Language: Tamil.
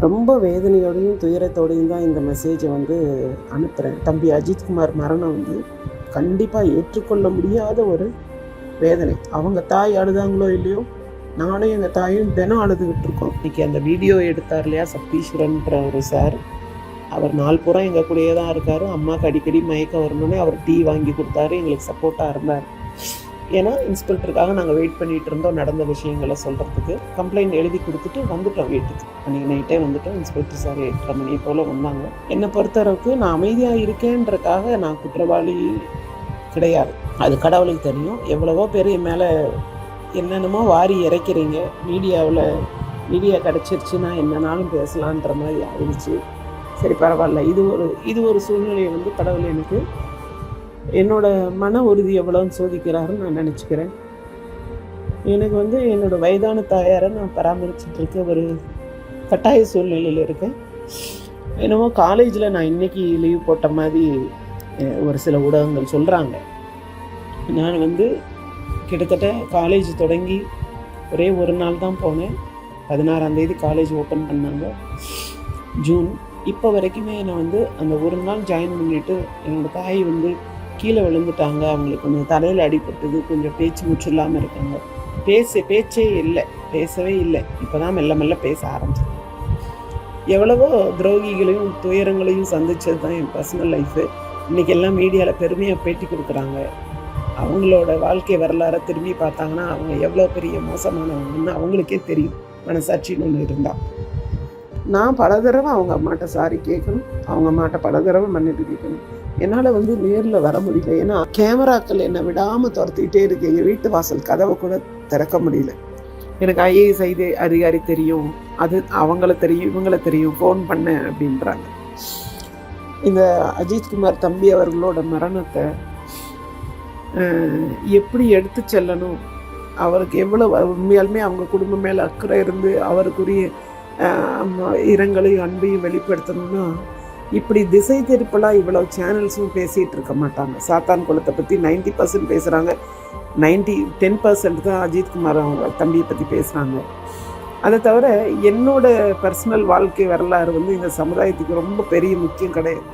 ரொம்ப வேதனையோடையும் துயரத்தோடையும் தான் இந்த மெசேஜை வந்து அனுப்புகிறேன். தம்பி அஜித்குமார் மரணம் வந்து கண்டிப்பாக ஏற்றுக்கொள்ள முடியாத ஒரு வேதனை. அவங்க தாய் அழுதாங்களோ இல்லையோ, நானும் எங்கள் தாயும் தினம் அழுதுகிட்டு இருக்கோம். இன்றைக்கி அந்த வீடியோ எடுத்தார் இல்லையா சத்தீஸ்வரன்ற ஒரு சார், அவர் நாள் பூரா எங்கள் கூடயே தான் இருக்கார். அம்மாவுக்கு அடிக்கடி மயக்கம் வரணுன்னே அவர் டீ வாங்கி கொடுத்தாரு, எங்களுக்கு சப்போர்ட்டாக இருந்தார். ஏன்னா இன்ஸ்பெக்டருக்காக நாங்கள் வெயிட் பண்ணிகிட்டு இருந்தோம் நடந்த விஷயங்களை சொல்கிறதுக்கு. கம்ப்ளைண்ட் எழுதி கொடுத்துட்டு வந்துட்டோம் வீட்டுக்கு. அன்றைக்கி நைட்டே வந்துட்டோம். இன்ஸ்பெக்டர் சார் 8:30 மணி போல் வந்தாங்க. என்னை பொறுத்தளவுக்கு நான் அமைதியாக இருக்கேன்றக்காக நான் குற்றவாளி கிடையாது. அது கடவுளுக்கு தெரியும். எவ்வளவோ பேர் என் மேலே என்னென்னமோ வாரி இறைக்கிறீங்க. மீடியா கிடச்சிருச்சுன்னா என்னன்னாலும் பேசலான்ற மாதிரி ஆயிடுச்சு. சரி பரவாயில்ல, இது ஒரு சூழ்நிலையை வந்து கடவுள் எனக்கு என்னோடய மன உறுதி எவ்வளோன்னு சோதிக்கிறாருன்னு நான் நினச்சிக்கிறேன். எனக்கு வந்து என்னோடய வயதான தாயாரை நான் பராமரிச்சுட்ருக்க ஒரு கட்டாய சூழ்நிலையில் இருக்கேன். என்னமோ காலேஜில் நான் இன்றைக்கி லீவ் போட்ட மாதிரி ஒரு சில ஊடகங்கள் சொல்கிறாங்க. நான் வந்து கிட்டத்தட்ட காலேஜ் தொடங்கி ஒரே ஒரு நாள் தான் போனேன். 16ஆம் தேதி காலேஜ் ஓப்பன் பண்ணாங்க, ஜூன். இப்போ வரைக்குமே நான் வந்து அந்த ஒரு நாள் ஜாயின் பண்ணிவிட்டு என்னோடய தாய் வந்து கீழே விழுந்துட்டாங்க. அவங்களுக்கு கொஞ்சம் தலையில் அடிபட்டது, கொஞ்சம் பேச்சு மூச்சு இல்லாமல் இருக்காங்க. பேச்சே இல்லை, பேசவே இல்லை. இப்போ தான் மெல்ல மெல்ல பேச ஆரம்பிச்சேன். எவ்வளவோ துரோகிகளையும் துயரங்களையும் சந்திச்சது தான் என் பர்சனல் லைஃபு. இன்றைக்கி எல்லாம் மீடியாவில் பெருமையாக பேட்டி கொடுக்குறாங்க. அவங்களோட வாழ்க்கை வரலாறை திரும்பி பார்த்தாங்கன்னா அவங்க எவ்வளோ பெரிய மோசமானவங்கன்னு அவங்களுக்கே தெரியும், மனசாட்சின்னு ஒன்று இருந்தால். நான் பல தடவை அவங்க அம்மாட்ட சாரி கேட்கணும், அவங்க அம்மாட்ட பல தடவை மன்னிப்பு கேட்கணும். என்னால் வந்து நேரில் வர முடியல. ஏன்னா கேமராக்கள் என்னை விடாமல் துரத்திக்கிட்டே இருக்கு. எங்கள் வீட்டு வாசல் கதவை கூட திறக்க முடியல. எனக்கு ஐஏஎஸ் அதிகாரி தெரியும், அது அவங்கள தெரியும், இவங்கள தெரியும், ஃபோன் பண்ணேன் அப்படின்றாங்க. இந்த அஜித்குமார் தம்பி அவர்களோட மரணத்தை எப்படி எடுத்து செல்லணும், அவருக்கு எவ்வளோ உண்மையாலுமே அவங்க குடும்பம் மேலே அக்கறை இருந்து அவருக்குரிய இரங்கலையும் அன்பையும் வெளிப்படுத்தணும்னா இப்படி திசை திருப்பலாம் இவ்வளோ சேனல்ஸும் பேசிகிட்டு இருக்க மாட்டாங்க. சாத்தான் குளத்தை பற்றி 90% பேசுகிறாங்க, 10% தான் அஜித்குமார் அவங்க தம்பியை பற்றி பேசுகிறாங்க. அதை தவிர என்னோட பர்சனல் வாழ்க்கை வரலாறு வந்து இந்த சமுதாயத்துக்கு ரொம்ப பெரிய முக்கியம் கிடையாது.